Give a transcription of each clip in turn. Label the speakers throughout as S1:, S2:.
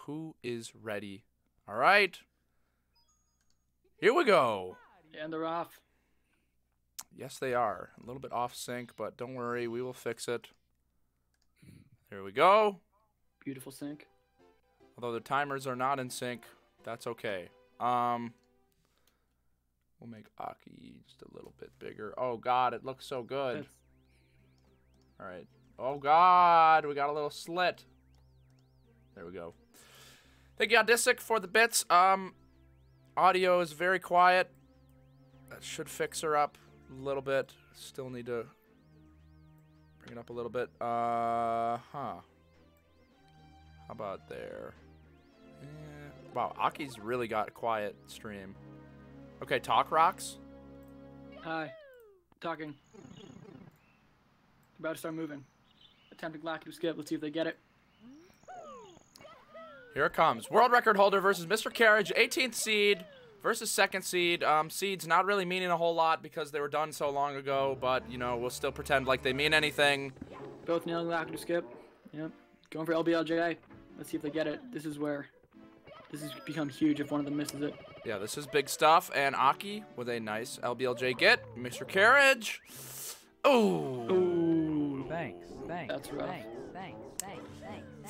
S1: who is ready. All right. Here we go.
S2: And they're off.
S1: Yes, they are. A little bit off sync, but don't worry. We will fix it. Here we go.
S2: Beautiful sync.
S1: Although the timers are not in sync, that's okay. We'll make Akki just a little bit bigger. Oh, God, it looks so good. All right. Oh, God, we got a little slit. There we go. Thank you, Odisic, for the bits. Audio is very quiet. That should fix her up a little bit. Still need to bring it up a little bit. How about there? Wow, Aki's really got a quiet stream. Okay, talk rocks.
S2: Hi. Talking. About to start moving. Attempting lackey to skip. Let's see if they get it.
S1: Here it comes. World record holder versus MrKerij, 18th seed versus 2nd seed. Seeds not really meaning a whole lot because they were done so long ago, but, you know, we'll still pretend like they mean anything.
S2: Both nailing lackey to skip. Yep. Going for LBLJ. Let's see if they get it. This is become huge if one of them misses it.
S1: Yeah, this is big stuff. And Akki with a nice LBLJ get. MrKerij. Ooh.
S2: Ooh.
S3: Thanks.
S2: That's rough.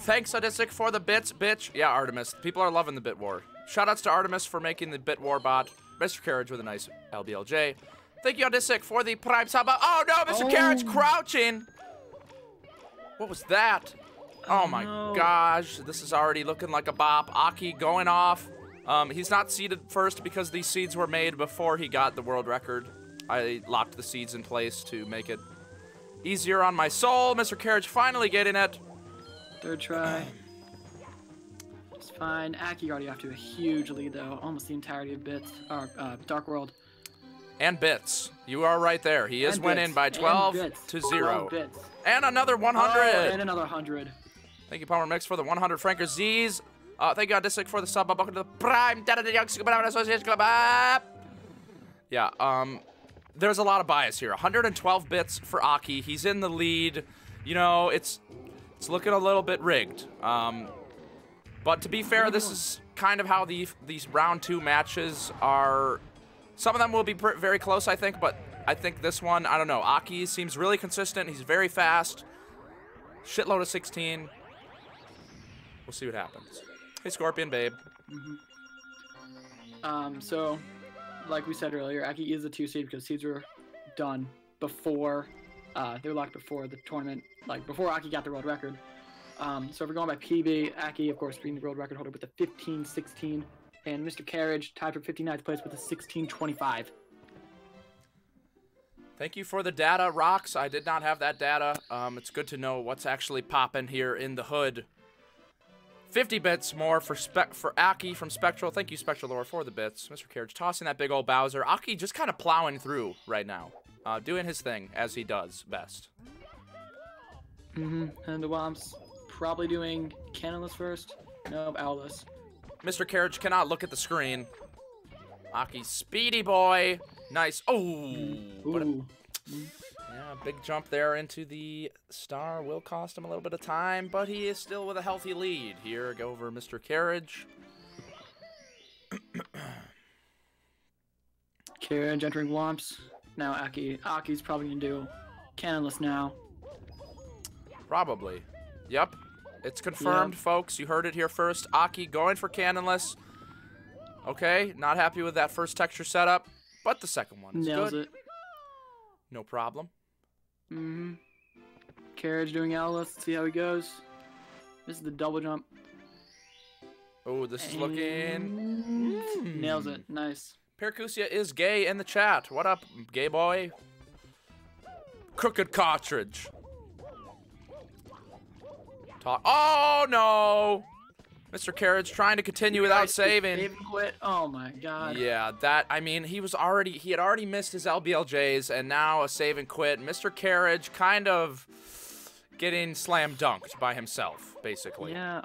S1: Thanks, Odisic, for the bits, bitch. Yeah, Artemis. People are loving the bit war. Shoutouts to Artemis for making the bit war bot. MrKerij with a nice LBLJ. Thank you, Odisic, for the prime sub. Oh, no, MrKerij crouching. What was that? Oh, my gosh. This is already looking like a bop. Akki going off. He's not seeded first because these seeds were made before he got the world record. I locked the seeds in place to make it easier on my soul. MrKerij finally getting it.
S2: Third try. It's fine. Akki already off to a huge lead, though. Almost the entirety of bits. Or, Dark World.
S1: And bits. You are right there. He is winning by 12 to 0. And another 100.
S2: Oh, and another 100.
S1: Thank you, Palmer Mix, for the 100 Franker Z's. Thank you, Odisic, for the sub. Welcome to the Prime Association Club. Yeah, there's a lot of bias here. 112 bits for Akki. He's in the lead. You know, it's looking a little bit rigged. But to be fair, this is kind of how these round 2 matches are. Some of them will be very close, I think, but I think this one, I don't know. Akki seems really consistent. He's very fast. Shitload of 16. We'll see what happens. Hey, Scorpion, babe.
S2: So, like we said earlier, Akki is a 2 seed because seeds were done before, they were locked before the tournament, like before Akki got the world record. So if we're going by PB, Akki, of course, being the world record holder with a 15-16, and MrKerij tied for 59th place with a 16-25.
S1: Thank you for the data, Rocks. I did not have that data. It's good to know what's actually popping here in the hood. 50 bits more for Akki from Spectral. Thank you, Spectral Lore, for the bits. MrKerij tossing that big old Bowser. Akki just kind of plowing through right now. Doing his thing, as he does best.
S2: And the Womps probably doing Cannonless first. No, Owlless.
S1: MrKerij cannot look at the screen. Akki, speedy boy. Nice. Oh. Yeah, big jump there into the star. Will cost him a little bit of time, but he is still with a healthy lead. Here, go over MrKerij.
S2: Kerij entering Womps. Now Akki. Aki's probably going to do Cannonless now.
S1: Probably. Yep. It's confirmed, folks. You heard it here first. Akki going for Cannonless. Okay, not happy with that first texture setup, but the second one is
S2: Nails
S1: good.
S2: it.
S1: No problem.
S2: Kerij doing Owlless. Let's see how he goes. This is the double jump.
S1: Oh, this is looking...
S2: Nails it. Nice.
S1: Percusia is gay in the chat. What up, gay boy? Crooked cartridge. Oh, no! MrKerij trying to continue without saving.
S2: Save and quit. Oh, my God.
S1: Yeah, that, I mean, he had already missed his LBLJs, and now a save and quit. MrKerij kind of getting slam dunked by himself, basically.
S2: Yeah,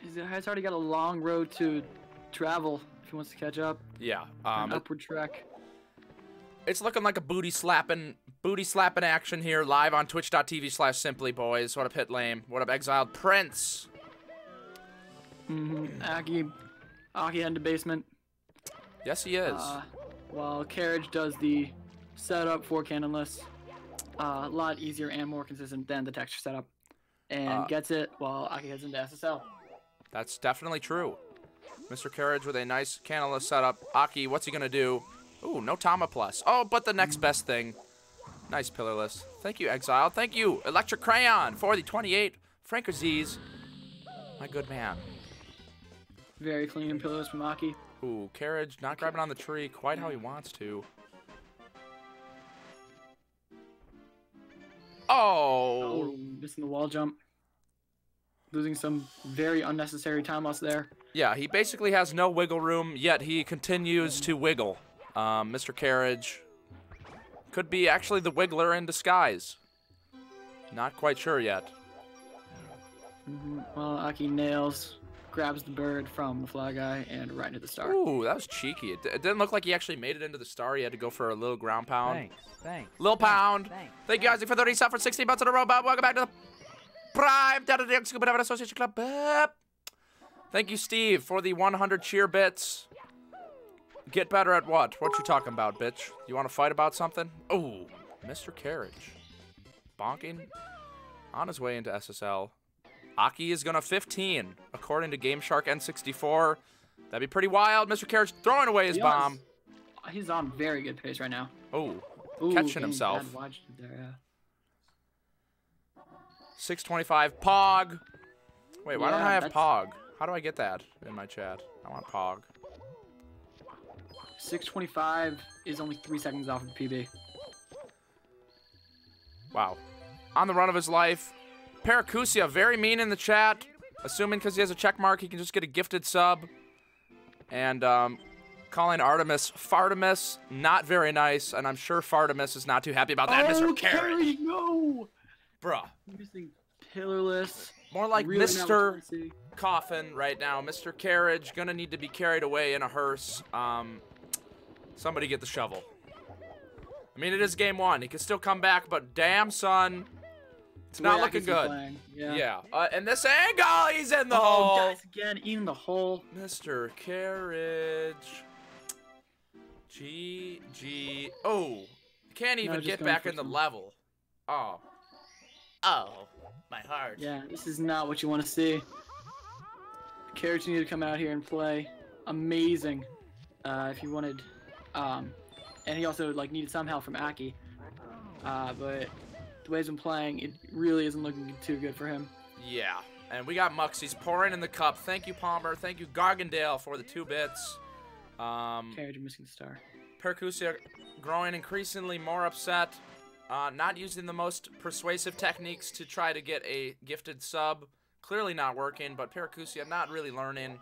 S2: he's already got a long road to travel if he wants to catch up.
S1: Yeah.
S2: An upward trek.
S1: It's looking like a booty slapping action here live on twitch.tv/simplyboys. What up, Hit Lame? What up, Exiled Prince?
S2: Akki into basement.
S1: Yes, he is.
S2: While Kerij does the setup for Cannonless. A lot easier and more consistent than the texture setup. And gets it while Akki heads into SSL.
S1: That's definitely true. MrKerij with a nice Cannonless setup. Akki, what's he going to do? Ooh, no Tama plus. Oh, but the next best thing. Nice pillarless. Thank you, Exile. Thank you, Electric Crayon, for the 28 Frank-Aziz. My good man.
S2: Very clean and pillarless from Akki.
S1: Ooh, Kerij not grabbing on the tree quite how he wants to. Oh,
S2: missing the wall jump. Losing some very unnecessary time loss there.
S1: Yeah, he basically has no wiggle room, yet he continues to wiggle. MrKerij could be actually the wiggler in disguise. Not quite sure yet.
S2: Well, Akki nails, grabs the bird from the fly guy, and right into the star.
S1: Ooh, that was cheeky. It didn't look like he actually made it into the star. He had to go for a little ground pound.
S3: Thanks.
S1: Lil pound. Thank you guys for 30 subs for 16 months in a row, Bob. Welcome back to the Prime Association Club. Thank you, Steve, for the 100 cheer bits. Get better at what? What you talking about, bitch? You want to fight about something? Oh, MrKerij. Bonking on his way into SSL. Akki is going to 15, according to GameShark N64. That'd be pretty wild. MrKerij throwing away his bomb.
S2: He's on very good pace right now.
S1: Oh, catching himself.
S2: There, yeah.
S1: 625 Pog. Wait, why don't I have Pog? How do I get that in my chat? I want Pog.
S2: 625 is only 3 seconds off of PB.
S1: Wow. On the run of his life. Paracusia, very mean in the chat. Assuming because he has a check mark, he can just get a gifted sub. And calling Artemis Fartimus, not very nice. And I'm sure Fartimus is not too happy about that. MrKerij.
S2: No!
S1: Bruh.
S2: Missing pillarless.
S1: More like
S2: really
S1: Mr. Coffin right now. MrKerij gonna need to be carried away in a hearse. Somebody get the shovel. I mean, it is game 1. He can still come back, but damn, son. It's not looking good. Yeah. And this angle, he's in the hole.
S2: Guys, again, in the hole.
S1: MrKerij. GG. Oh, can't even get back in the level. Oh. Oh, my heart.
S2: Yeah, this is not what you want to see. Kerij needed to come out here and play amazing. If you wanted, and he also needed some help from Akki. But the way he's been playing, it really isn't looking too good for him.
S1: Yeah, and we got Muxies pouring in the cup. Thank you, Palmer. Thank you, Gargandale, for the 2 bits.
S2: Kerij missing the star.
S1: Paracusia growing increasingly more upset. Not using the most persuasive techniques to try to get a gifted sub. Clearly not working, but Paracusia not really learning.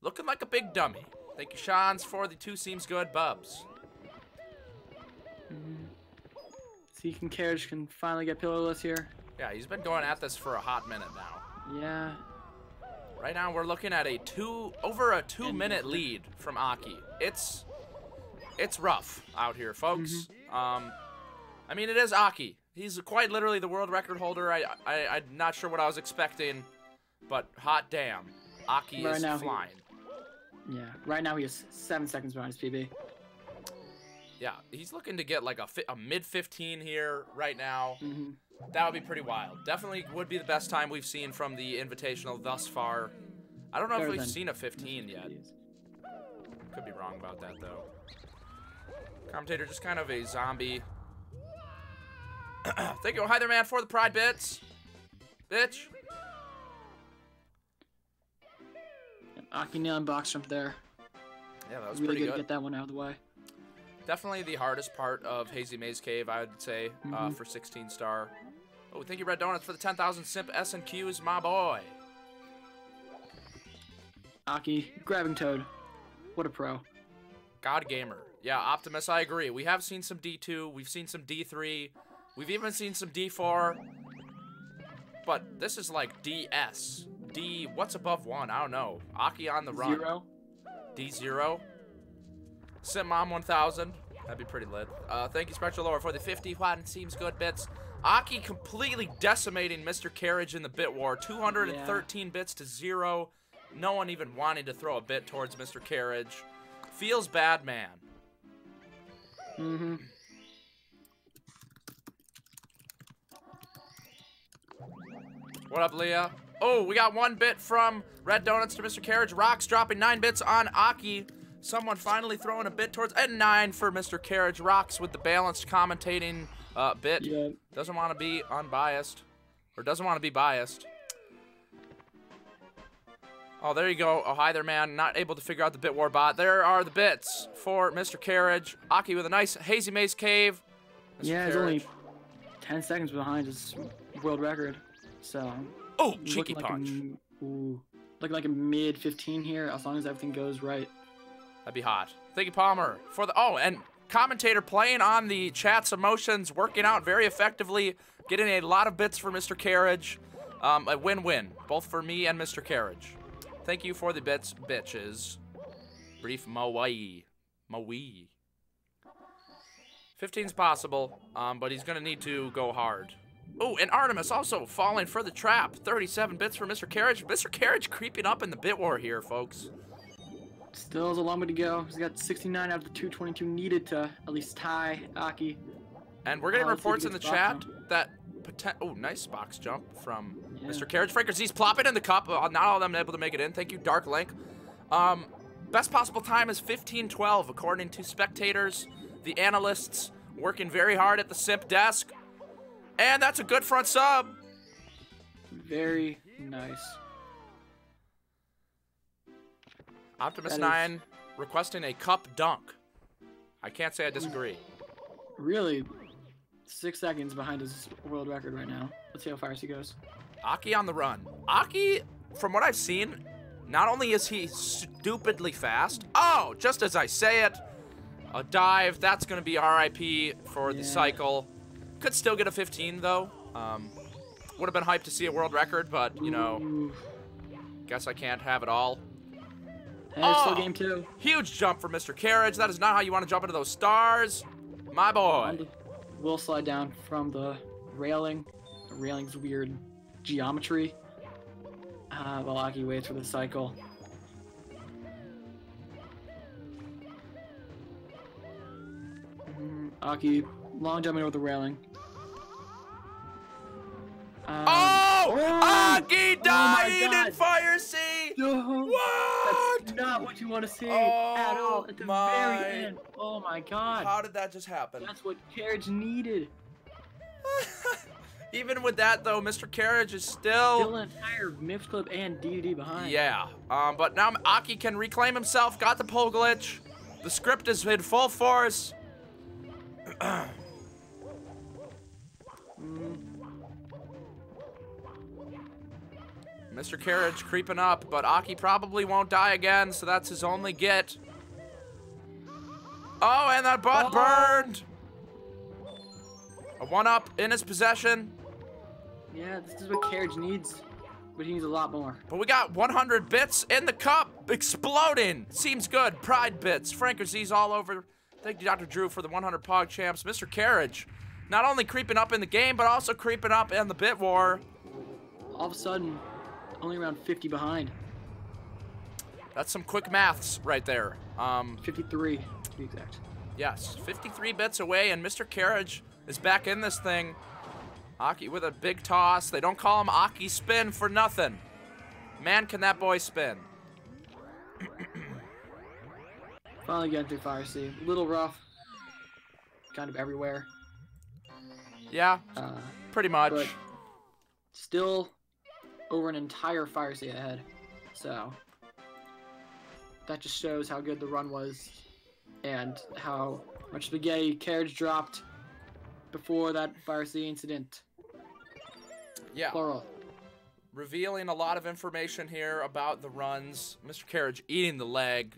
S1: Looking like a big dummy. Thank you, Shans, for the 2 seems good bubs.
S2: See, Kerij can finally get pillarless here.
S1: Yeah, he's been going at this for a hot minute now.
S2: Yeah.
S1: Right now, we're looking at over a 2-minute lead from Akki. It's rough out here, folks. I mean, it is Akki. He's quite literally the world record holder. I'm not sure what I was expecting, but hot damn, Akki is flying.
S2: Yeah, right now he has 7 seconds behind his PB.
S1: Yeah, he's looking to get like a mid-15 here right now. That would be pretty wild. Definitely would be the best time we've seen from the Invitational thus far. I don't know if we've seen a 15 yet. Could be wrong about that, though. Commentator, just kind of a zombie. Thank you, hi there, man, for the pride bits. Bitch.
S2: Akki nailing box jump there.
S1: Yeah, that was
S2: really
S1: pretty good.
S2: To get that one out of the way.
S1: Definitely the hardest part of Hazy Maze Cave, I would say, for 16 star. Oh, thank you, Red Donuts, for the 10,000 Simp S&Qs, my boy.
S2: Akki grabbing Toad. What a pro.
S1: God Gamer. Yeah, Optimus, I agree. We have seen some D2. We've seen some D3. We've even seen some D4. But this is like DS. D, what's above 1? I don't know. Akki on the run.
S2: 0.
S1: D0. Simp Mom 1000. That'd be pretty lit. Thank you, Spectral Lore, for the 51 seems good bits. Akki completely decimating MrKerij in the bit war. 213 bits to 0. No one even wanting to throw a bit towards MrKerij. Feels bad, man.
S2: Mm-hmm.
S1: What up, Leah? Oh, we got 1 bit from Red Donuts to MrKerij. Rocks dropping 9 bits on Akki. Someone finally throwing a bit towards, and 9 for MrKerij. Rocks with the balanced commentating bit.
S2: Yeah.
S1: Doesn't want to be unbiased, or doesn't want to be biased. Oh, there you go. Oh, hi there, man. Not able to figure out the bit war bot. There are the bits for MrKerij. Akki with a nice hazy maze cave.
S2: Yeah, he's only 10 seconds behind his world record. So.
S1: Oh, cheeky punch.
S2: Looking like a mid 15 here, as long as everything goes right.
S1: That'd be hot. Thank you, Palmer, for the. Oh, and commentator playing on the chat's emotions, working out very effectively, getting a lot of bits for MrKerij. A win-win, both for me and MrKerij. Thank you for the bits, bitches. Brief Maui. 15's possible, but he's gonna need to go hard. Oh, and Artemis also falling for the trap. 37 bits for MrKerij. MrKerij creeping up in the bit war here, folks.
S2: Still has a long way to go. He's got 69 out of the 222 needed to at least tie Akki.
S1: And we're getting reports in the chat that oh, nice box jump from MrKerij. FrankerZ's plopping in the cup. Not all of them able to make it in. Thank you, Dark Link. Best possible time is 15:12, according to spectators. The analysts working very hard at the Simp desk. And that's a good front sub.
S2: Very nice.
S1: Optimus9 requesting a cup dunk. I can't say I disagree.
S2: Really, 6 seconds behind his world record right now. Let's see how far he goes.
S1: Akki on the run. Akki, from what I've seen, not only is he stupidly fast. Oh, just as I say it, a dive. That's going to be RIP for the cycle. Could still get a 15, though. Would have been hyped to see a world record, but, you know, guess I can't have it all.
S2: And it's still game 2.
S1: Huge jump for MrKerij. That is not how you want to jump into those stars. My boy.
S2: Will slide down from the railing. The railing's weird geometry. While Akki waits for the cycle. Akki long jumping over the railing.
S1: Akki dying in Fire Sea! What?
S2: That's not what you want to see at all at the very end. Oh my god.
S1: How did that just happen?
S2: That's what Kerij needed.
S1: Even with that, though, MrKerij is still
S2: an entire mix clip and DDD behind.
S1: Yeah, but now Akki can reclaim himself, got the pole glitch. The script is in full force. MrKerij creeping up, but Akki probably won't die again, so that's his only get. Oh, and that butt burned! A 1-up in his possession.
S2: Yeah, this is what Kerij needs, but he needs a lot more.
S1: But we got 100 bits in the cup, exploding. Seems good. Pride bits. FrankerZ's all over. Thank you, Dr. Drew, for the 100 Pog Champs. MrKerij, not only creeping up in the game, but also creeping up in the bit war.
S2: All of a sudden, only around 50 behind.
S1: That's some quick maths right there.
S2: 53, to be exact.
S1: Yes, 53 bits away, and MrKerij is back in this thing. Akki with a big toss. They don't call him Akki Spin for nothing. Man, can that boy spin.
S2: Finally getting through Fire Sea. A little rough. Kind of everywhere.
S1: Yeah, pretty much.
S2: But still over an entire Fire Sea ahead. So that just shows how good the run was and how much spaghetti Kerij dropped before that Fire Sea incident.
S1: Yeah.
S2: Plural.
S1: Revealing a lot of information here about the runs. MrKerij eating the leg.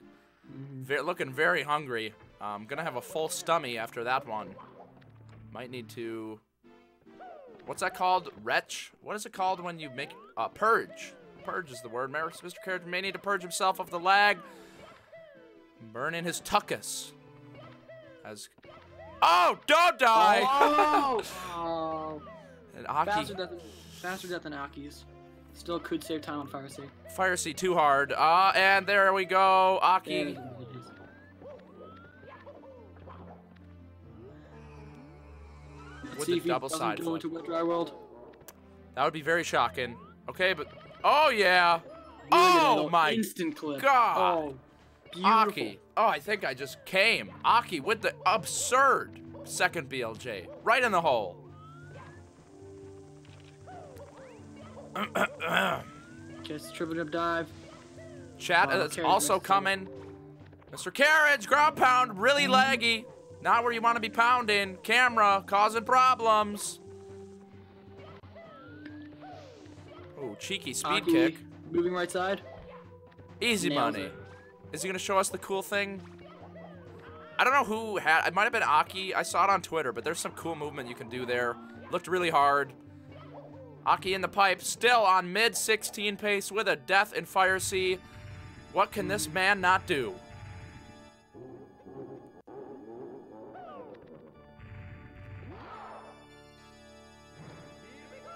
S1: Looking very hungry. Gonna have a full stummy after that one. Might need to... What's that called? Retch? What is it called when you make... purge. Purge is the word. MrKerij may need to purge himself of the lag. Burning his tuchus. As... Oh, don't die!
S2: Oh!
S1: And Akki...
S2: Faster death than Akki's. Still could save time on Fire Sea.
S1: Fire Sea too hard. And there we go. Akki. With
S2: See
S1: the
S2: if he
S1: double
S2: doesn't
S1: side
S2: go
S1: flip.
S2: into Wet Dry World.
S1: That would be very shocking. Okay, but oh yeah.
S2: Look at that
S1: Oh
S2: little
S1: my
S2: instant clip.
S1: God.
S2: Oh, beautiful.
S1: Akki. Oh, I think I just came. Akki with the absurd second BLJ. Right in the hole.
S2: Just triple jump dive.
S1: Chat is also coming. MrKerij, ground pound, really laggy. Not where you want to be pounding. Camera causing problems. Oh, cheeky speed
S2: Akki
S1: kick.
S2: moving right side.
S1: Easy
S2: Nails
S1: money.
S2: it.
S1: Is he going to show us the cool thing? I don't know who had, it might have been Akki. I saw it on Twitter, but there's some cool movement you can do there. Looked really hard. Akki in the pipe, still on mid-16 pace with a death in Fire Sea. What can this man not do?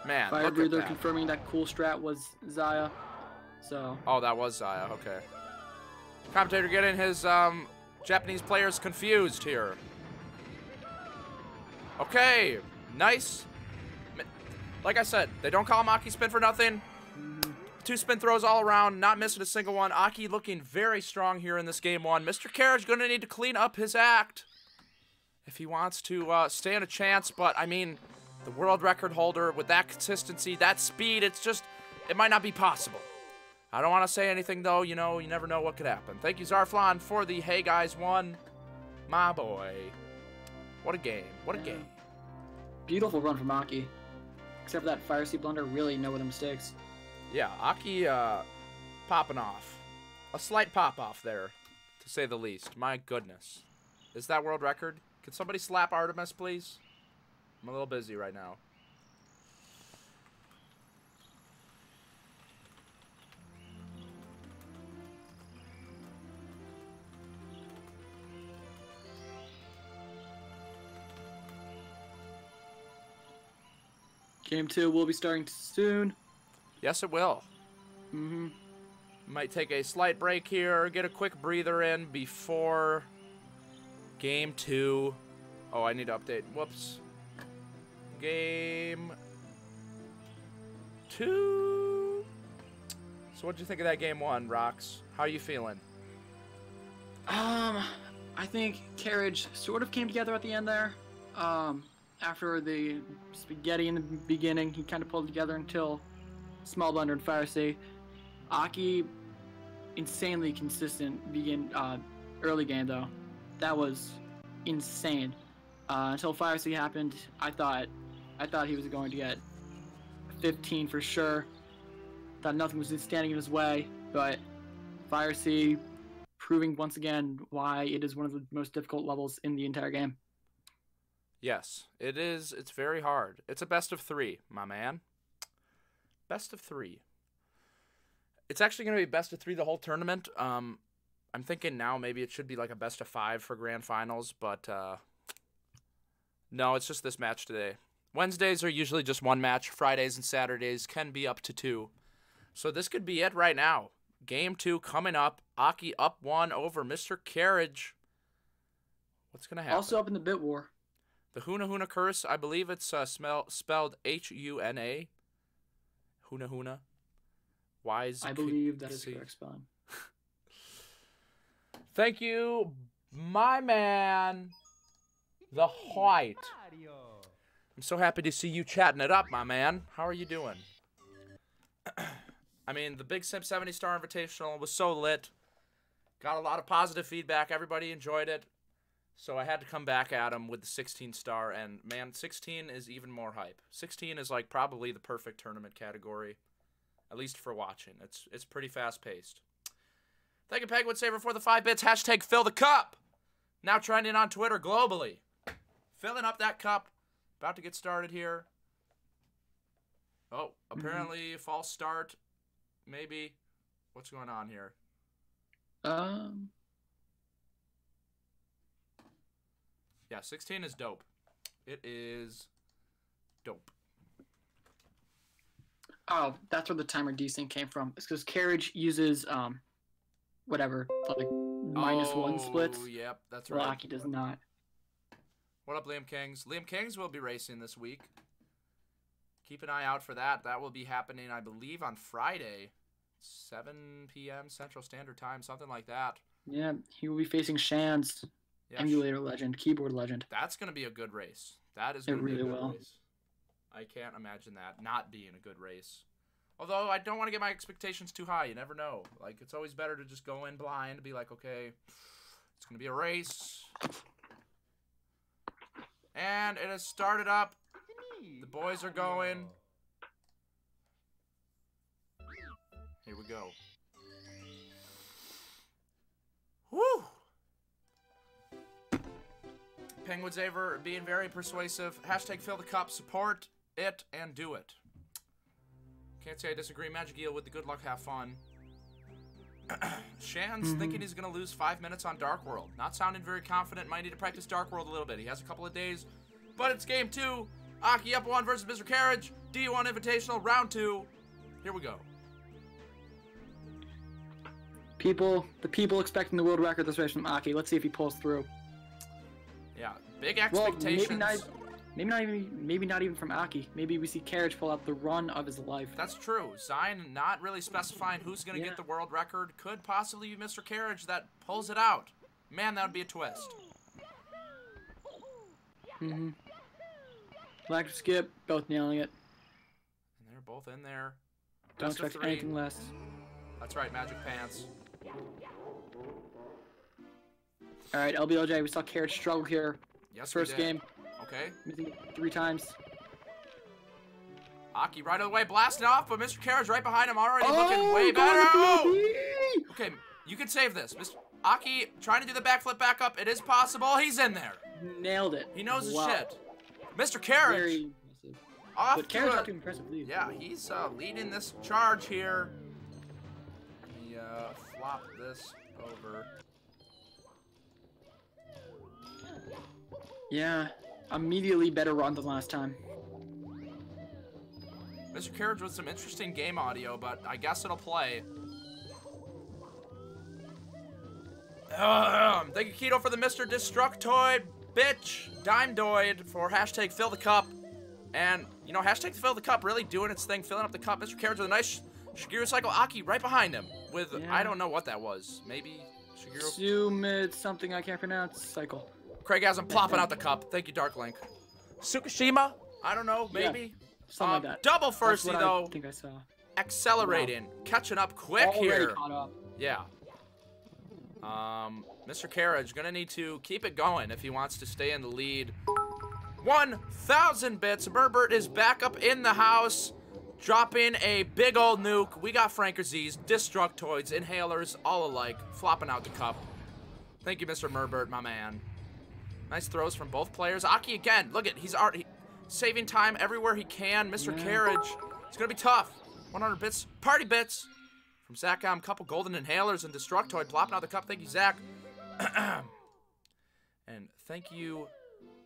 S1: Man,
S2: Fire
S1: look at
S2: breather
S1: that.
S2: confirming that cool strat was Zaya. So.
S1: Oh, that was Zaya, okay. Commentator getting his Japanese players confused here. Okay, nice. Like I said, they don't call him Akki spin for nothing. 2 spin throws all around, not missing a single one. Akki looking very strong here in this game 1. MrKerij going to need to clean up his act if he wants to stand a chance. But, I mean, the world record holder with that consistency, that speed, it's just, it might not be possible. I don't want to say anything, though. You know, you never know what could happen. Thank you, Zarflon, for the Hey Guys 1. My boy. What a game. What a game.
S2: Beautiful run from Akki. Except for that Fire Sea blunder, really no other mistakes.
S1: Yeah, Akki popping off. A slight pop-off there, to say the least. My goodness. Is that world record? Can somebody slap Artemis, please? I'm a little busy right now.
S2: Game 2 will be starting soon.
S1: Yes, it will.
S2: Mm-hmm.
S1: Might take a slight break here, get a quick breather in before Game 2. Oh, I need to update. Whoops. Game 2. So what'd you think of that Game 1, Rox? How are you feeling?
S2: I think Kerij sort of came together at the end there. After the spaghetti in the beginning, he kind of pulled together until small blunder and Fire Sea. Akki, insanely consistent early game though. That was insane. Until Fire Sea happened, I thought he was going to get 15 for sure. Thought nothing was standing in his way, but Fire Sea proving once again why it is one of the most difficult levels in the entire game.
S1: Yes, it is. It's very hard. It's a best of 3, my man. Best of 3. It's actually going to be best of 3 the whole tournament. I'm thinking now maybe it should be like a best of 5 for grand finals, but no, it's just this match today. Wednesdays are usually just 1 match. Fridays and Saturdays can be up to 2. So this could be it right now. Game 2 coming up. Akki up 1 over MrKerij. What's going to happen?
S2: Also up in the bit war.
S1: The Huna Huna curse, I believe it's spelled H-U-N-A. Huna Huna.
S2: I believe that is correct spelling.
S1: Thank you, my man, the White. I'm so happy to see you chatting it up, my man. How are you doing? I mean, the big Simp 70-star Invitational was so lit. Got a lot of positive feedback. Everybody enjoyed it. So I had to come back at him with the 16-star, and man, 16 is even more hype. 16 is like probably the perfect tournament category, at least for watching. It's pretty fast-paced. Thank you, Pegwood Saver, for the 5 bits. Hashtag fill the cup. Now trending on Twitter globally. Filling up that cup. About to get started here. Oh, apparently false start. Maybe. What's going on here? Yeah, 16 is dope. It is dope.
S2: Oh, that's where the timer desync came from. It's because Kerij uses whatever, like -1 splits.
S1: Oh, yep, that's
S2: Well,
S1: right.
S2: Akki does not.
S1: What up, Liam Kings? Liam Kings will be racing this week. Keep an eye out for that. That will be happening, I believe, on Friday, 7 p.m. Central Standard Time, something like that.
S2: Yeah, he will be facing Shan's emulator legend, keyboard legend.
S1: That's going to be a good race. That is going to be a good race. I can't imagine that not being a good race. Although I don't want to get my expectations too high. You never know. Like, it's always better to just go in blind, be like, okay, it's going to be a race. And it has started up. The boys are going. Here we go. Woo! Penguins Aver being very persuasive. Hashtag fill the cup. Support it and do it. Can't say I disagree. Magic Eel with the good luck, have fun. Shan's thinking he's going to lose 5 minutes on Dark World. Not sounding very confident. Might need to practice Dark World a little bit. He has a couple of days. But it's game 2. Akki up 1 versus MrKerij. D1 Invitational, round 2. Here we go.
S2: The people expecting the world record this race from Akki. Let's see if he pulls through.
S1: Yeah, big expectations.
S2: Well, maybe not even from Akki. Maybe we see Kerij pull out the run of his life.
S1: That's true. Zion not really specifying who's going to get the world record. Could possibly be MrKerij that pulls it out. Man, that would be a twist.
S2: Black skip, both nailing it.
S1: And they're both in there.
S2: Don't
S1: Best of
S2: expect
S1: 3.
S2: anything less.
S1: That's right, Magic Pants.
S2: Alright, LBOJ, we saw Kerij struggle here.
S1: Yes,
S2: First game.
S1: Okay.
S2: Missing it 3 times.
S1: Akki right away blasting off, but MrKerij right behind him already looking way better. Okay, you can save this. Akki trying to do the backflip back up. It is possible. He's in there.
S2: Nailed it.
S1: He knows his
S2: Wow.
S1: shit. MrKerij.
S2: Very impressive.
S1: Off
S2: But
S1: to
S2: Kerij
S1: a-
S2: got to impressive lead.
S1: Yeah, he's leading this charge here. He flopped this over.
S2: Yeah, immediately better run than last time.
S1: MrKerij with some interesting game audio, but I guess it'll play. Thank you, Keto, for the Mr. Destructoid, bitch, Dimedoid for hashtag fill the cup. And, you know, hashtag fill the cup really doing its thing, filling up the cup. MrKerij with a nice Shigeru Cycle. Akki right behind him with, I don't know what that was. Maybe Shigeru.
S2: Zoom, it's something I can't pronounce. Cycle.
S1: Craig has him plopping out the cup. Thank you, Dark Link. Tsukushima? I don't know, maybe.
S2: Yeah, something like that.
S1: Double
S2: That's
S1: firsty,
S2: what
S1: though.
S2: I think I saw.
S1: Accelerating. Catching up quick
S2: Already
S1: here.
S2: caught up.
S1: Yeah. MrKerij gonna need to keep it going if he wants to stay in the lead. 1,000 bits. Burbert is back up in the house, dropping a big old nuke. We got Frankerzies, Destructoids, Inhalers, all alike, flopping out the cup. Thank you, Mr. Murbert, my man. Nice throws from both players. Akki again. Look at, he's already saving time everywhere he can. MrKerij, it's gonna be tough. 100 bits, party bits. From Zacham, couple golden inhalers and Destructoid plopping out the cup. Thank you, Zach. And thank you,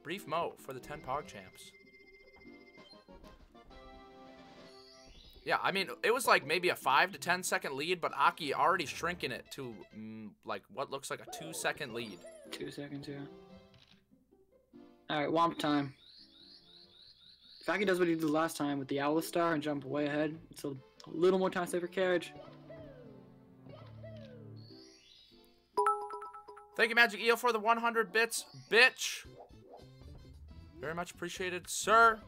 S1: Brief Mo, for the 10 Pog Champs. Yeah, I mean, it was like maybe a 5 to 10 second lead, but Akki already shrinking it to like what looks like a 2-second lead.
S2: 2 seconds, yeah. Alright, Womp time. If Akki does what he did last time with the Owl Star and jump way ahead, it's a little more time safe for Kerij.
S1: Thank you, Magic Eel, for the 100 bits, bitch. Very much appreciated, sir.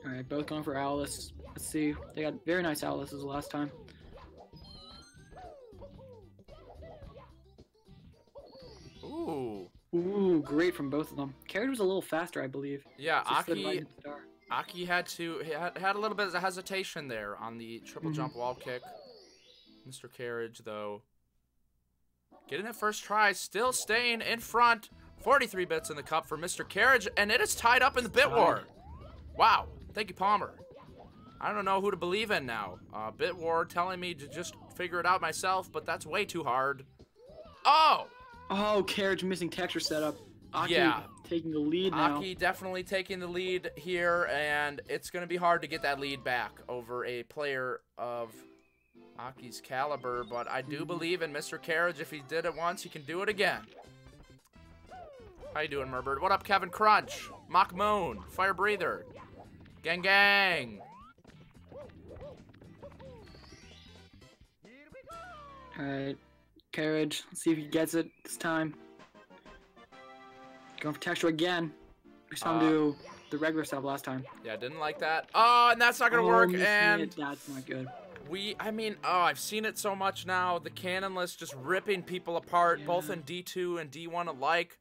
S2: Alright, both going for Owlus. Let's see. They got very nice Owluses last time.
S1: Ooh.
S2: Ooh, great from both of them. Kerij was a little faster, I believe.
S1: Yeah,
S2: Just slid
S1: Akki.
S2: right into the star.
S1: Akki had a little bit of hesitation there on the triple jump wall kick. MrKerij, though, getting it first try, still staying in front. 43 bits in the cup for MrKerij, and it is tied up in the bit war. Wow. Thank you, Palmer. I don't know who to believe in now. Bit war telling me to just figure it out myself, but that's way too hard. Oh!
S2: Oh, Kerij missing texture setup. Akki
S1: Yeah.
S2: taking the lead now.
S1: Akki definitely taking the lead here, and it's going to be hard to get that lead back over a player of Aki's caliber, but I do believe in MrKerij. If he did it once, he can do it again. How you doing, Merbird? What up, Kevin Crunch? Mock Moon, Fire Breather, Gang Gang.
S2: Alright, Kerij, let's see if he gets it this time. Going for texture again. We saw him do the regular setup last time.
S1: Yeah, didn't like that. Oh, and that's not gonna work. And
S2: that's not good.
S1: I've seen it so much now. The cannonless just ripping people apart, both in D2 and D1 alike.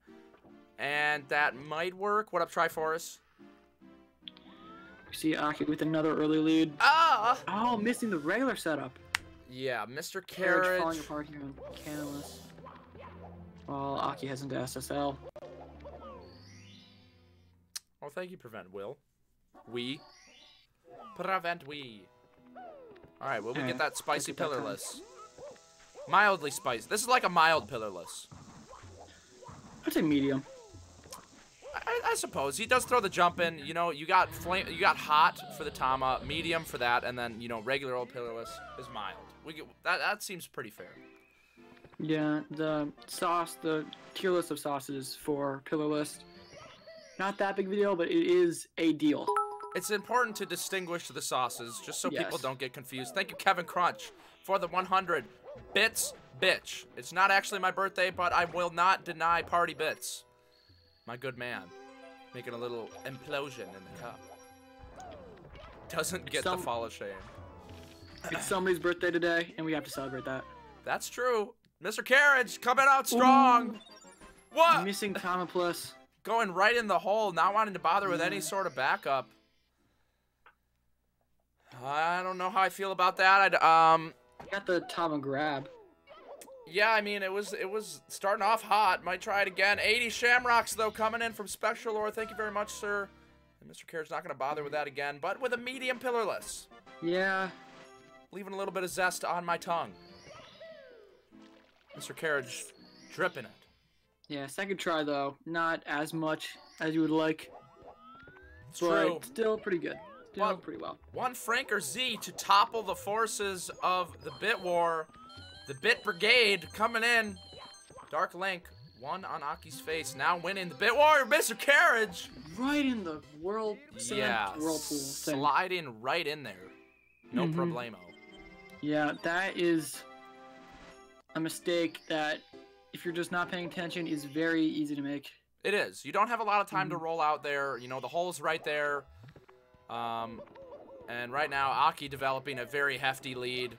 S1: And that might work. What up, Triforce?
S2: We see Akki with another early lead.
S1: Ah!
S2: Oh, missing the regular setup.
S1: Yeah,
S2: MrKerij falling
S1: MrKerij.
S2: apart here on cannonless. While Akki heads into SSL.
S1: Oh, thank you, Prevent Will. Prevent we. Alright, will we get that spicy pillarless? Mildly spicy. This is like a mild pillarless.
S2: I'd say medium.
S1: I suppose. He does throw the jump in. You know, you got hot for the Tama, medium for that, and then, you know, regular old pillarless is mild. That seems pretty fair.
S2: Yeah, the tier list of sauces for pillarless. Not that big of a deal, but it is a deal.
S1: It's important to distinguish the sauces, just so people don't get confused. Thank you, Kevin Crunch, for the 100 bits, bitch. It's not actually my birthday, but I will not deny party bits. My good man, making a little implosion in the cup. Doesn't get the fall of shame.
S2: It's somebody's birthday today, and we have to celebrate that.
S1: That's true. MrKerij coming out strong.
S2: Ooh.
S1: What?
S2: Missing Tama plus.
S1: Going right in the hole, not wanting to bother with any sort of backup. I don't know how I feel about that.
S2: Got the Tama grab.
S1: Yeah, I mean, it was starting off hot. Might try it again. 80 Shamrocks, though, coming in from Spectral Lore. Thank you very much, sir. And MrKerij's not going to bother with that again, but with a medium pillarless.
S2: Yeah.
S1: Leaving a little bit of zest on my tongue. MrKerij dripping it.
S2: Yeah, second try, though. Not as much as you would like.
S1: It's true.
S2: Still pretty good. Still pretty well.
S1: One Franker Z to topple the forces of the Bit War. The Bit Brigade coming in. Dark Link, one on Aki's face. Now winning the Bit War, MrKerij.
S2: Right in the whirlpool thing.
S1: Sliding right in there. No problemo.
S2: Yeah, that is a mistake that, if you're just not paying attention, is very easy to make.
S1: It is. You don't have a lot of time to roll out there. You know, the hole's right there. And right now, Akki developing a very hefty lead.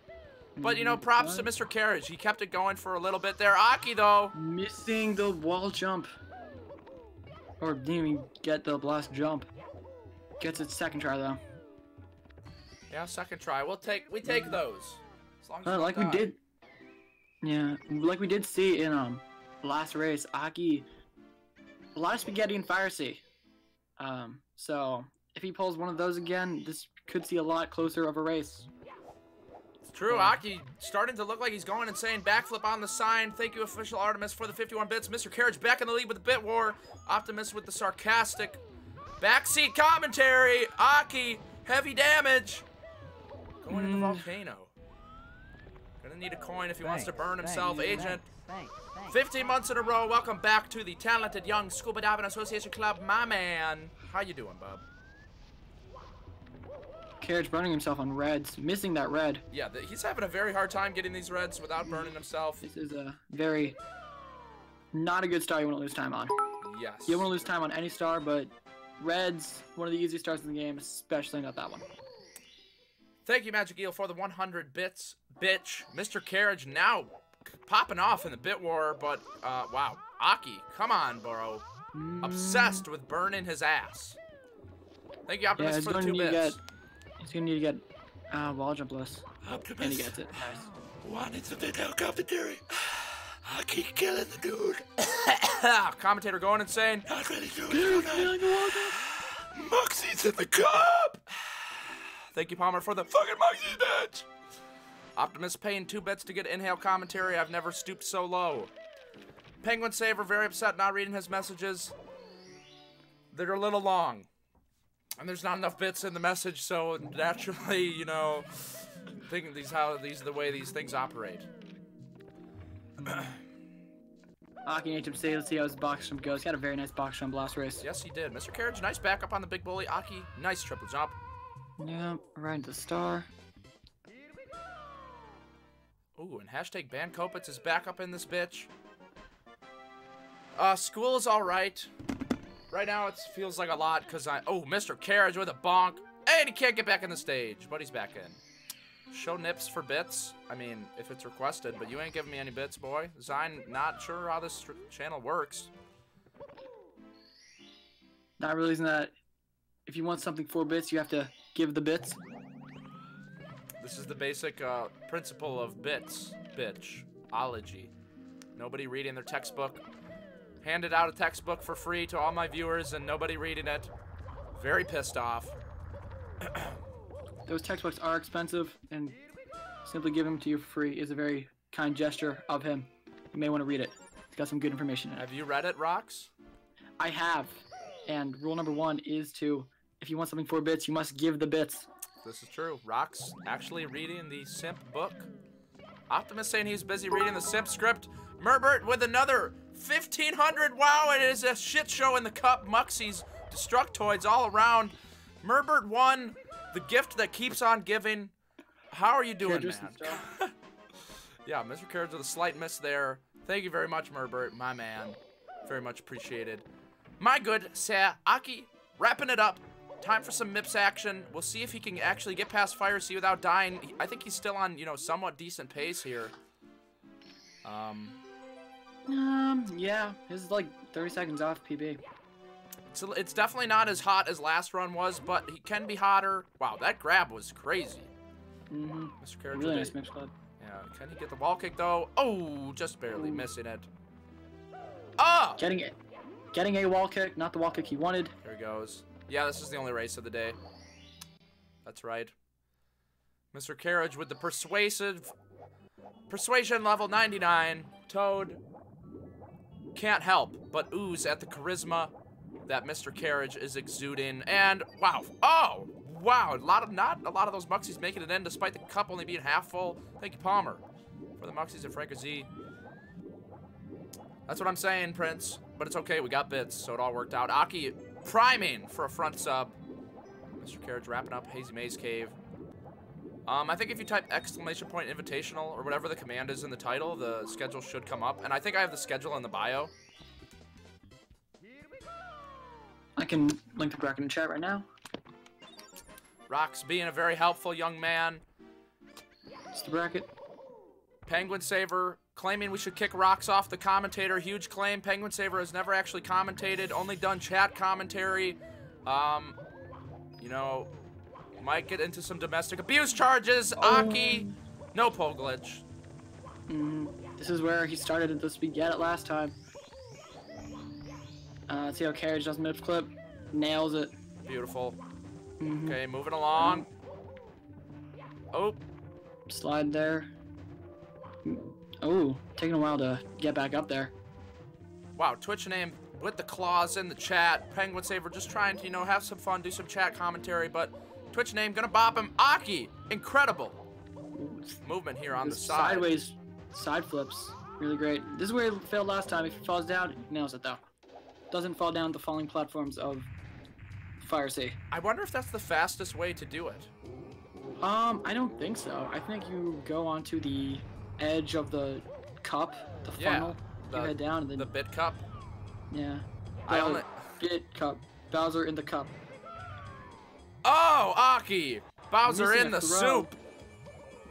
S1: But, you know, props to MrKerij. He kept it going for a little bit there. Akki, though.
S2: Missing the wall jump. Or didn't even get the blast jump. Gets its second try, though.
S1: Yeah, second try. We take those. As long as
S2: like we did. Yeah, like we did see in last race, Akki, a lot of spaghetti and fire sea. So if he pulls one of those again, this could see a lot closer of a race.
S1: It's true. Akki starting to look like he's going insane. Backflip on the sign. Thank you, official Artemis, for the 51 bits. MrKerij back in the lead with the Bit War. Optimus with the sarcastic backseat commentary. Akki, heavy damage. Going in the volcano. Gonna need a coin if he wants to burn himself, Agent. 15 months in a row. Welcome back to the talented young Scuba Diving Association Club, my man. How you doing, bub?
S2: Kerij burning himself on reds, missing that red.
S1: Yeah, he's having a very hard time getting these reds without burning himself.
S2: This is a very not a good star you want to lose time on.
S1: Yes.
S2: You don't want to lose time on any star, but reds, one of the easiest stars in the game, especially not that one.
S1: Thank you, Magic Eel, for the 100 bits, bitch. MrKerij now popping off in the Bit War, but, wow. Akki, come on, bro. Obsessed with burning his ass. Thank you, Optimus, for the 2 bits.
S2: He's gonna need to get wall jump list.
S1: Optimus.
S2: And he gets it. Nice.
S1: Wanted some video commentary. Akki killing the dude. Commentator going insane. Not really doing it. Moxie's in the cup. Thank you, Palmer, for the fucking Moxie's bitch. Optimus paying 2 bits to get inhale commentary. I've never stooped so low. Penguin Saver very upset not reading his messages. They're a little long. And there's not enough bits in the message, so naturally, you know, these are the way these things operate.
S2: Akki941 say, let's see how his box jump goes. He had a very nice box jump last race.
S1: Yes, he did. MrKerij, nice backup on the big bully. Akki, nice triple jump.
S2: Yeah, right into the star.
S1: Ooh, and hashtag Ban Kopitz is back up in this bitch. School is alright. Right now it feels like a lot because oh, MrKerij with a bonk. And he can't get back in the stage, but he's back in. Show nips for bits. I mean, if it's requested, but you ain't giving me any bits, boy. Zine, not sure how this channel works.
S2: Not realizing that if you want something 4 bits, you have to give the bits.
S1: This is the basic principle of bits, bitch, ology. Nobody reading their textbook. Handed out a textbook for free to all my viewers and nobody reading it. Very pissed off.
S2: Those textbooks are expensive, and simply giving them to you for free is a very kind gesture of him. You may want to read it. It's got some good information in it.
S1: Have you read it, Rox?
S2: I have. And rule number 1 is to, if you want something 4 bits, you must give the bits.
S1: This is true. Rox actually reading the Simp book. Optimus saying he's busy reading the Simp script. Merbert with another 1,500. Wow, it is a shit show in the cup. Muxies, Destructoids all around. Merbert won the gift that keeps on giving. How are you doing, man? Yeah, MrKerij with a slight miss there. Thank you very much, Merbert, my man. Very much appreciated. My good sir, Akki, wrapping it up. Time for some MIPS action. We'll see if he can actually get past Fire C without dying. I think he's still on, you know, somewhat decent pace here.
S2: Yeah, his is like 30 seconds off PB.
S1: So it's definitely not as hot as last run was, but he can be hotter. Wow, that grab was crazy. MrKerij
S2: Really nice MIPS club.
S1: Yeah, can he get the wall kick though? Oh, just barely missing it. Ah!
S2: Getting a wall kick, not the wall kick he wanted.
S1: Here he goes. Yeah, this is the only race of the day. That's right. MrKerij with the persuasion level 99. Toad can't help but ooze at the charisma that MrKerij is exuding. And wow, oh wow, not a lot of those Muxies making it in despite the cup only being half full. Thank you, Palmer, for the Muxies and MrKerij. That's what I'm saying, Prince. But it's okay, we got bits, so it all worked out. Akki priming for a front sub. MrKerij wrapping up Hazy Maze Cave. I think if you type !Invitational or whatever the command is in the title, the schedule should come up. And I think I have the schedule in the bio.
S2: I can link the bracket in chat right now.
S1: Rox being a very helpful young man.
S2: It's the bracket.
S1: Penguin Saver claiming we should kick Rox off the commentator. Huge claim. Penguin Saver has never actually commentated, only done chat commentary. You know, might get into some domestic abuse charges. Akki, no pole glitch.
S2: This is where he started the speed get it last time. Let's see how Kerij does MIPS clip. Nails it.
S1: Beautiful. Okay, moving along. Oh.
S2: Slide there. Oh, taking a while to get back up there.
S1: Wow, Twitch name with the claws in the chat. Penguin Saver just trying to, you know, have some fun, do some chat commentary, but Twitch name gonna bop him. Akki, incredible. Movement here on the side.
S2: Sideways side flips. Really great. This is where he failed last time. If he falls down, he nails it though. Doesn't fall down the falling platforms of Fire C.
S1: I wonder if that's the fastest way to do it.
S2: I don't think so. I think you go onto the edge of the cup, the funnel, you head down, and then
S1: the bit cup.
S2: Yeah.
S1: I only
S2: bit cup. Bowser in the cup.
S1: Oh, Akki! Bowser in the
S2: throw.
S1: soup.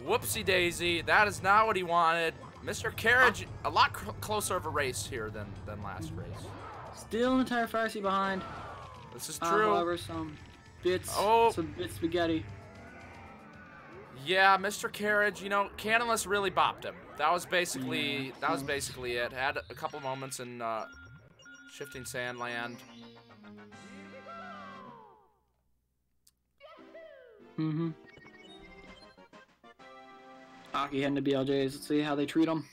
S1: Whoopsie daisy. That is not what he wanted. MrKerij, a lot closer of a race here than last race.
S2: Still an entire Fire C behind.
S1: This is true.
S2: However, some bit spaghetti.
S1: Yeah, MrKerij, you know, Canonless really bopped him. That was basically it. Had a couple moments in Shifting Sandland.
S2: Akki heading to BLJs. Let's see how they treat him.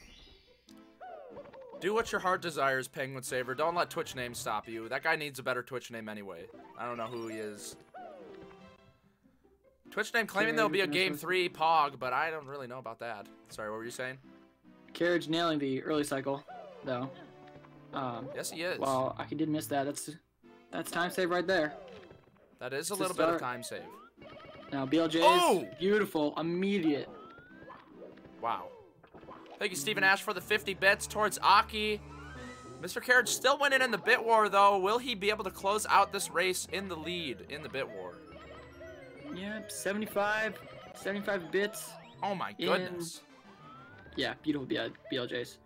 S1: Do what your heart desires, Penguin Saver. Don't let Twitch names stop you. That guy needs a better Twitch name anyway. I don't know who he is. Twitch name claiming there'll be a Game 3 Pog, but I don't really know about that. Sorry, what were you saying?
S2: Kerij nailing the early cycle, though.
S1: Yes, he is.
S2: Well, Akki did miss that. That's time save right there.
S1: That is a little bit of time save.
S2: Now, BLJ's beautiful, immediate.
S1: Wow. Thank you, Stephen Ash, for the 50 bits towards Akki. MrKerij still winning in the bit war, though. Will he be able to close out this race in the lead in the bit war?
S2: Yep, 75 bits.
S1: Oh my goodness.
S2: Yeah, beautiful BLJs.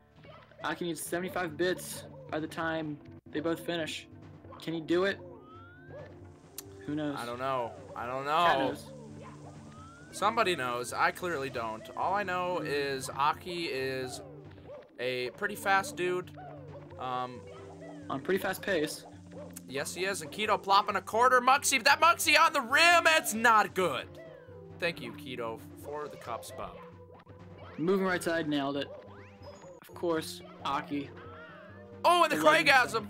S2: Akki needs 75 bits by the time they both finish. Can he do it? Who knows?
S1: I don't know. I don't
S2: Cat
S1: know.
S2: knows.
S1: Somebody knows. I clearly don't. All I know is Akki is a pretty fast dude.
S2: On pretty fast pace.
S1: Yes, he is. And Keto plopping a quarter. Muxie, that Muxie on the rim, it's not good. Thank you, Keto, for the cup spot.
S2: Moving right side, nailed it. Of course, Akki.
S1: Oh, and the Craigasm.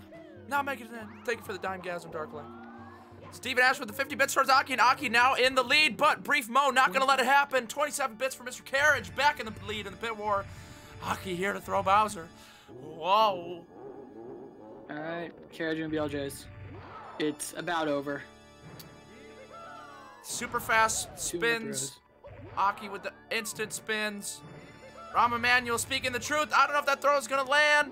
S1: Not making it in. Thank you for the Dimegasm, Darkling. Stephen Ash with the 50 bits towards Akki, and Akki now in the lead, but Brief Mo not going to let it happen. 27 bits for MrKerij, back in the lead in the pit war. Akki here to throw Bowser. Whoa.
S2: Alright, Kerij and BLJs. It's about over.
S1: Super fast spins. Akki with the instant spins. Rahm Emanuel speaking the truth. I don't know if that throw is going to land.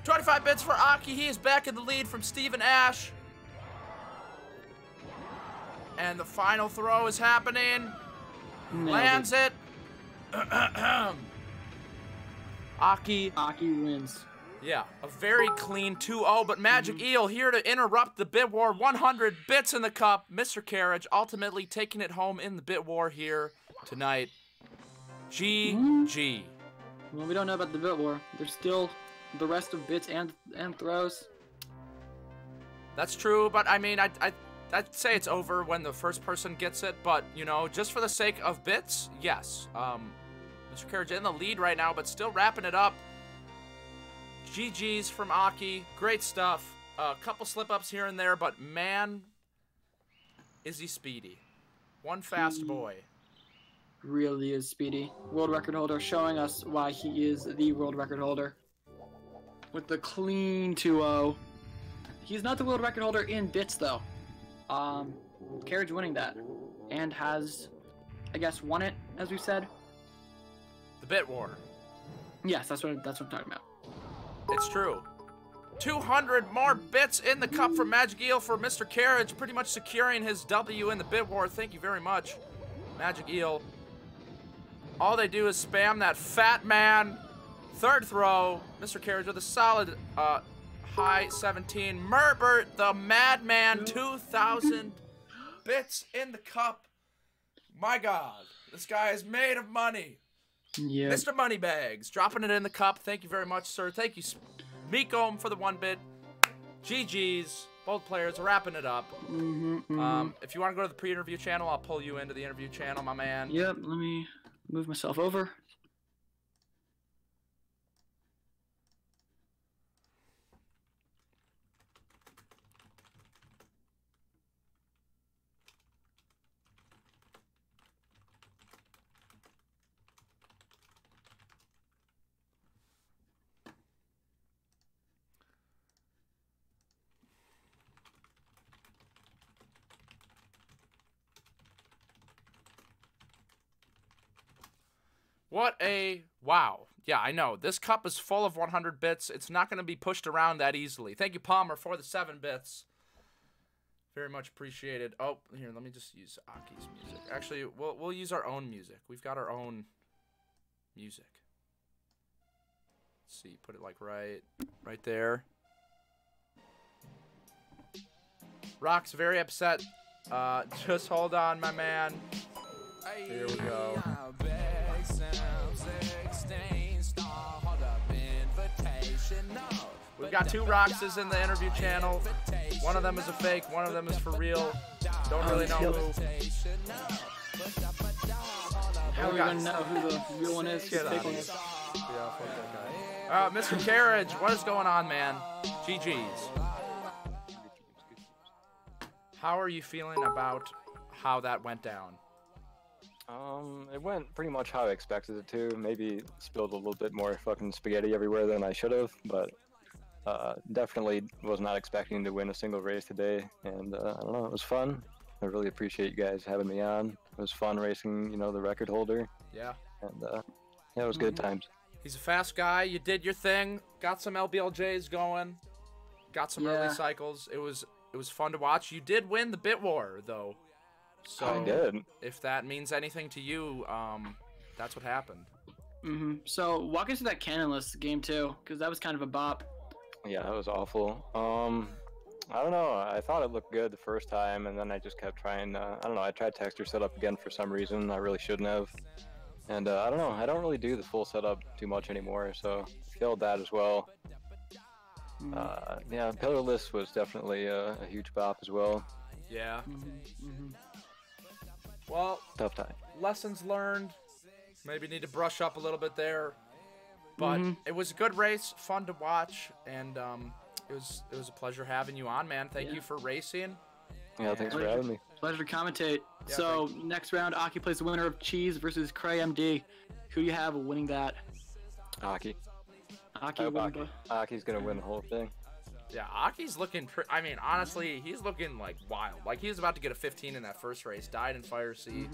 S1: 25 bits for Akki. He is back in the lead from Stephen Ash. And the final throw is happening. Lands it. Akki
S2: wins.
S1: Yeah, a very clean 2-0, but Magic Eel here to interrupt the bit war. 100 bits in the cup. MrKerij ultimately taking it home in the bit war here tonight. GG.
S2: Well, we don't know about the bit war. There's still the rest of bits and throws.
S1: That's true, but I mean, I'd say it's over when the first person gets it, but, you know, just for the sake of bits, yes. MrKerij in the lead right now, but still wrapping it up. GG's from Akki. Great stuff. A couple slip-ups here and there, but man, is he speedy. One fast boy.
S2: Really is speedy. World record holder, showing us why he is the world record holder. With the clean 2-0. He's not the world record holder in bits, though. Kerij winning that. And has, I guess, won it, as we said.
S1: The bit war.
S2: Yes, that's what I'm talking about.
S1: It's true. 200 more bits in the cup from Magic Eel for MrKerij, pretty much securing his W in the bit war. Thank you very much, Magic Eel. All they do is spam that fat man. Third throw, MrKerij with a solid high 17. Merbert, the madman, 2,000 bits in the cup. My God, this guy is made of money.
S2: Yeah.
S1: Mr. Moneybags, dropping it in the cup. Thank you very much, sir. Thank you, Meekom, for the 1 bit. GG's. Both players wrapping it up. If you want to go to the pre-interview channel, I'll pull you into the interview channel, my man.
S2: Yep, let me move myself over.
S1: What a wow. Yeah, I know. This cup is full of 100 bits. It's not going to be pushed around that easily. Thank you, Palmer, for the 7 bits. Very much appreciated. Oh, here, let me just use Akki's music. Actually, we'll use our own music. We've got our own music. Let's see, put it like right there. Rock's very upset. Just hold on, my man. Here we go. We've got 2 Roxes in the interview channel. One of them is a fake, one of them is for real. Don't really know who.
S2: How are we gonna know who the real one is?
S1: Get
S2: Who the
S1: out
S2: fake
S1: of
S2: one
S1: here.
S2: is?
S1: Yeah, fuck that guy. MrKerij, what is going on, man? GG's. How are you feeling about how that went down?
S3: It went pretty much how I expected it to. Maybe spilled a little bit more fucking spaghetti everywhere than I should have, but definitely was not expecting to win a single race today. And I don't know, it was fun. I really appreciate you guys having me on. It was fun racing, you know, the record holder.
S1: Yeah.
S3: And yeah, it was good times.
S1: He's a fast guy. You did your thing. Got some LBLJs going. Got some early cycles. It was fun to watch. You did win the bit war though. So
S3: I did.
S1: If that means anything to you, that's what happened.
S2: So walk us through that cannonless game too, because that was kind of a bop.
S3: Yeah, that was awful. I don't know. I thought it looked good the first time, and then I just kept trying. I don't know. I tried texture setup again for some reason. I really shouldn't have. And I don't know. I don't really do the full setup too much anymore, so I failed that as well. Yeah, pillarless was definitely a huge bop as well.
S1: Yeah. Well,
S3: Tough time.
S1: Lessons learned. Maybe need to brush up a little bit there. But it was a good race, fun to watch, and it was a pleasure having you on, man. Thank you for racing.
S3: Yeah, thanks for having me.
S2: Pleasure to commentate.
S1: Yeah,
S2: so next round, Akki plays the winner of Cheese versus Kerij MD. Who do you have winning that?
S3: Akki.
S2: Akki's
S3: gonna win the whole thing.
S1: Yeah, Aki's looking. I mean, honestly, he's looking like wild. Like he was about to get a 15 in that first race. Died in fire seat.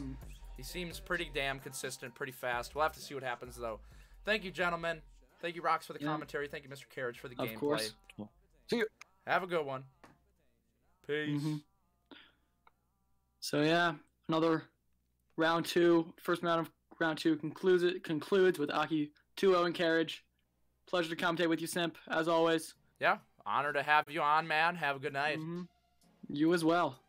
S1: He seems pretty damn consistent, pretty fast. We'll have to see what happens though. Thank you, gentlemen. Thank you, Rocks, for the commentary. Thank you, MrKerij, for the gameplay.
S2: Of course.
S3: See you.
S1: Have a good one. Peace.
S2: So yeah, another round two. First round of round two concludes with Akki 2-0 and Kerij. Pleasure to commentate with you, Simp, as always.
S1: Yeah, honor to have you on, man. Have a good night.
S2: You as well.